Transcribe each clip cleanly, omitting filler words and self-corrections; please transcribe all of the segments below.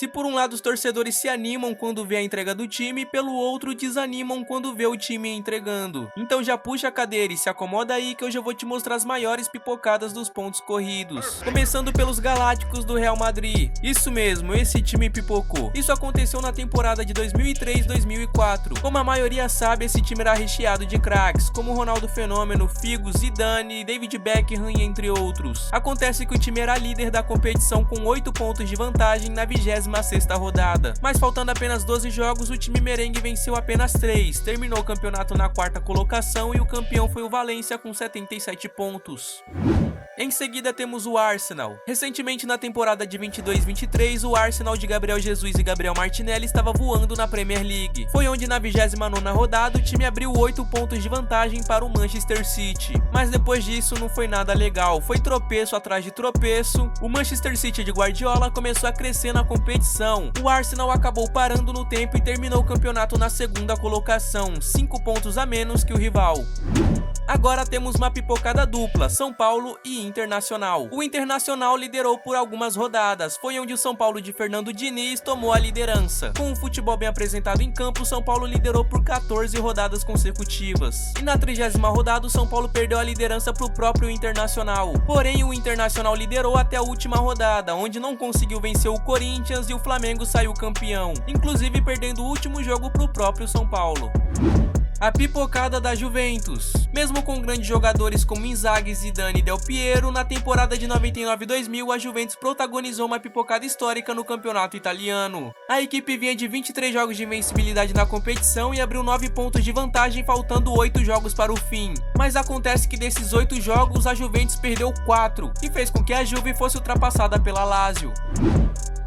Se por um lado os torcedores se animam quando vê a entrega do time, pelo outro desanimam quando vê o time entregando. Então já puxa a cadeira e se acomoda aí que eu já vou te mostrar as maiores pipocadas dos pontos corridos. Começando pelos Galácticos do Real Madrid. Isso mesmo, esse time pipocou. Isso aconteceu na temporada de 2003-2004. Como a maioria sabe, esse time era recheado de craques, como Ronaldo Fenômeno, Figo, Zidane, David Beckham e entre outros. Acontece que o time era líder da competição com 8 pontos de vantagem na 26ª rodada. Mas faltando apenas 12 jogos, o time merengue venceu apenas 3, terminou o campeonato na 4ª colocação e o campeão foi o Valência com 77 pontos. Em seguida temos o Arsenal. Recentemente na temporada de 22-23, o Arsenal de Gabriel Jesus e Gabriel Martinelli estava voando na Premier League. Foi onde na 29ª rodada o time abriu 8 pontos de vantagem para o Manchester City. Mas depois disso não foi nada legal, foi tropeço atrás de tropeço. O Manchester City de Guardiola começou a crescer na competição. O Arsenal acabou parando no tempo e terminou o campeonato na 2ª colocação, 5 pontos a menos que o rival. Agora temos uma pipocada dupla, São Paulo e Internacional. O Internacional liderou por algumas rodadas, foi onde o São Paulo de Fernando Diniz tomou a liderança. Com um futebol bem apresentado em campo, o São Paulo liderou por 14 rodadas consecutivas. E na 30ª rodada, o São Paulo perdeu a liderança para o próprio Internacional. Porém, o Internacional liderou até a última rodada, onde não conseguiu vencer o Corinthians e o Flamengo saiu campeão, inclusive perdendo o último jogo para o próprio São Paulo. A pipocada da Juventus. Mesmo com grandes jogadores como Inzaghi, Zidane e Del Piero, na temporada de 99-2000 a Juventus protagonizou uma pipocada histórica no campeonato italiano. A equipe vinha de 23 jogos de invencibilidade na competição e abriu 9 pontos de vantagem faltando 8 jogos para o fim. Mas acontece que desses 8 jogos a Juventus perdeu 4 e fez com que a Juve fosse ultrapassada pela Lazio.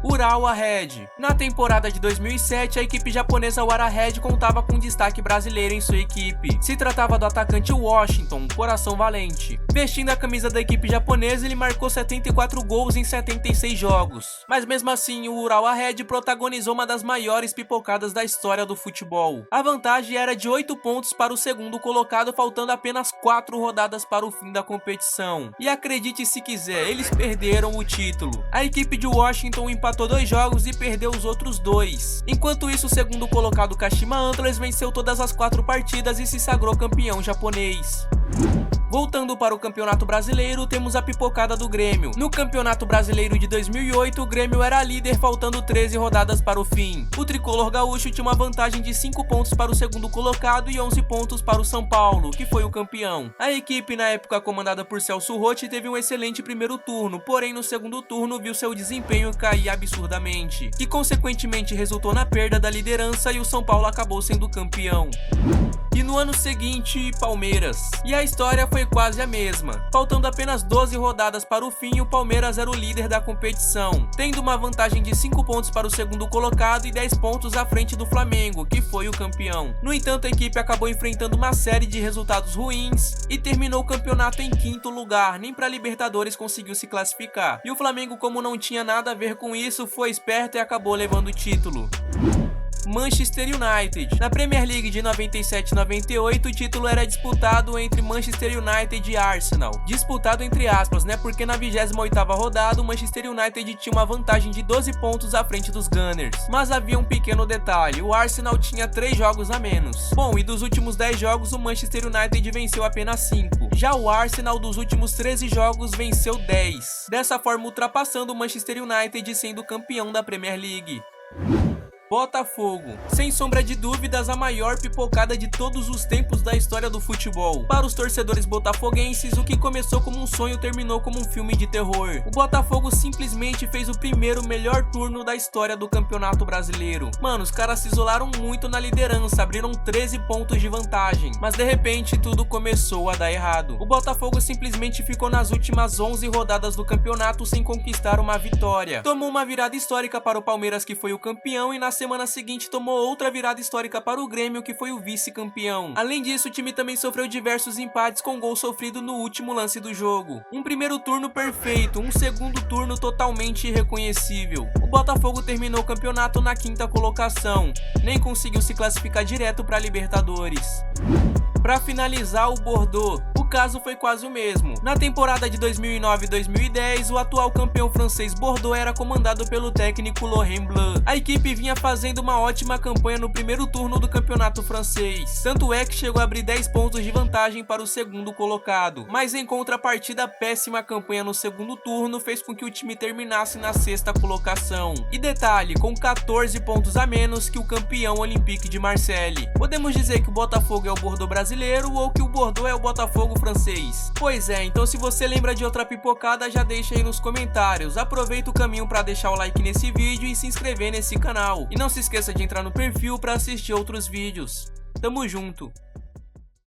Urawa Red. Na temporada de 2007, a equipe japonesa Urawa Red contava com um destaque brasileiro em sua equipe. Se tratava do atacante Washington, coração valente. Vestindo a camisa da equipe japonesa, ele marcou 74 gols em 76 jogos. Mas mesmo assim, o Urawa Red protagonizou uma das maiores pipocadas da história do futebol. A vantagem era de 8 pontos para o segundo colocado, faltando apenas 4 rodadas para o fim da competição. E acredite se quiser, eles perderam o título. A equipe de Washington empatou 2 jogos e perdeu os outros 2. Enquanto isso, o segundo colocado Kashima Antlers venceu todas as 4 partidas e se sagrou campeão japonês. Voltando para o Campeonato Brasileiro, temos a pipocada do Grêmio. No Campeonato Brasileiro de 2008, o Grêmio era líder faltando 13 rodadas para o fim. O tricolor gaúcho tinha uma vantagem de 5 pontos para o segundo colocado e 11 pontos para o São Paulo, que foi o campeão. A equipe, na época comandada por Celso Roth, teve um excelente primeiro turno, porém no segundo turno viu seu desempenho cair absurdamente, que consequentemente resultou na perda da liderança e o São Paulo acabou sendo campeão. E no ano seguinte, Palmeiras. E a história foi quase a mesma. Faltando apenas 12 rodadas para o fim, o Palmeiras era o líder da competição, tendo uma vantagem de 5 pontos para o segundo colocado e 10 pontos à frente do Flamengo, que foi o campeão. No entanto, a equipe acabou enfrentando uma série de resultados ruins e terminou o campeonato em 5º lugar, nem para Libertadores conseguiu se classificar. E o Flamengo, como não tinha nada a ver com isso, foi esperto e acabou levando o título. Manchester United. Na Premier League de 97-98, o título era disputado entre Manchester United e Arsenal. Disputado entre aspas, né? Porque na 28ª rodada, o Manchester United tinha uma vantagem de 12 pontos à frente dos Gunners. Mas havia um pequeno detalhe, o Arsenal tinha 3 jogos a menos. Bom, e dos últimos 10 jogos, o Manchester United venceu apenas 5. Já o Arsenal, dos últimos 13 jogos, venceu 10. Dessa forma, ultrapassando o Manchester United e sendo campeão da Premier League. Botafogo. Sem sombra de dúvidas, a maior pipocada de todos os tempos da história do futebol. Para os torcedores botafoguenses, o que começou como um sonho terminou como um filme de terror. O Botafogo simplesmente fez o primeiro melhor turno da história do Campeonato Brasileiro. Mano, os caras se isolaram muito na liderança, abriram 13 pontos de vantagem. Mas de repente, tudo começou a dar errado. O Botafogo simplesmente ficou nas últimas 11 rodadas do campeonato sem conquistar uma vitória. Tomou uma virada histórica para o Palmeiras, que foi o campeão, e na semana seguinte tomou outra virada histórica para o Grêmio, que foi o vice-campeão. Além disso, o time também sofreu diversos empates com gol sofrido no último lance do jogo. Um primeiro turno perfeito, um segundo turno totalmente irreconhecível. O Botafogo terminou o campeonato na 5ª colocação, nem conseguiu se classificar direto para a Libertadores. Para finalizar, o Bordeaux. O caso foi quase o mesmo. Na temporada de 2009 e 2010, o atual campeão francês Bordeaux era comandado pelo técnico Laurent Blanc. A equipe vinha fazendo uma ótima campanha no primeiro turno do campeonato francês, tanto é que chegou a abrir 10 pontos de vantagem para o segundo colocado, mas em contrapartida, a péssima campanha no segundo turno fez com que o time terminasse na sexta colocação. E detalhe, com 14 pontos a menos que o campeão Olympique de Marseille. Podemos dizer que o Botafogo é o Bordeaux brasileiro ou que o Bordeaux é o Botafogo francês? Pois é, então se você lembra de outra pipocada, já deixa aí nos comentários. Aproveita o caminho para deixar o like nesse vídeo e se inscrever nesse canal. E não se esqueça de entrar no perfil para assistir outros vídeos. Tamo junto!